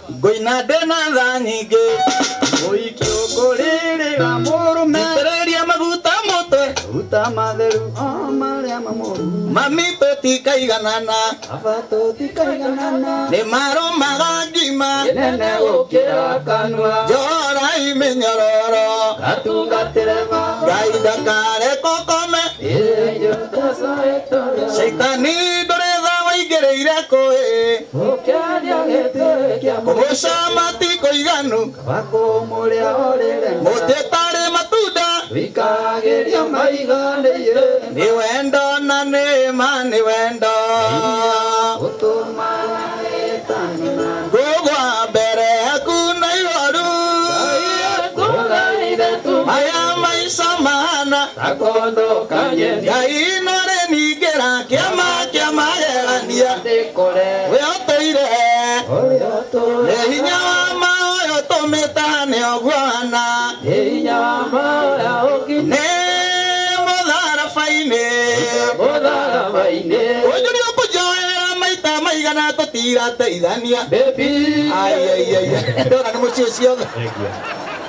Goina dena dhanyige Oikio korere ga morume Tereria maguta mote Uta matheru maria mamoru Mami totika iganana Abato tikaiganana Ni maro magagima Nene gukira kanua Jora imenyororo Gatungatirema Gaida kare kokome Eyo taso etoya Shaitani doreza waigereire koe Ukiaria gete kia Kumusha matiko iganu Wako muria orere Mote tare matuda Wikageria maigane ye Ni wendo na nema ni wendo Utumana etanina Gugwa mbere hakuna iwaru Aya maisha mahana Takondo kanye Ngai nore nigera kiama gegania Weotoire Oyoto Nehinya wa maoyo tumitane ogwana Hinya maya oki Ne modara faine Bodara vaine Ojuri okujoera maita maigana tutira teithania Baby Ai Ndora nĩ mũciĩ ciothe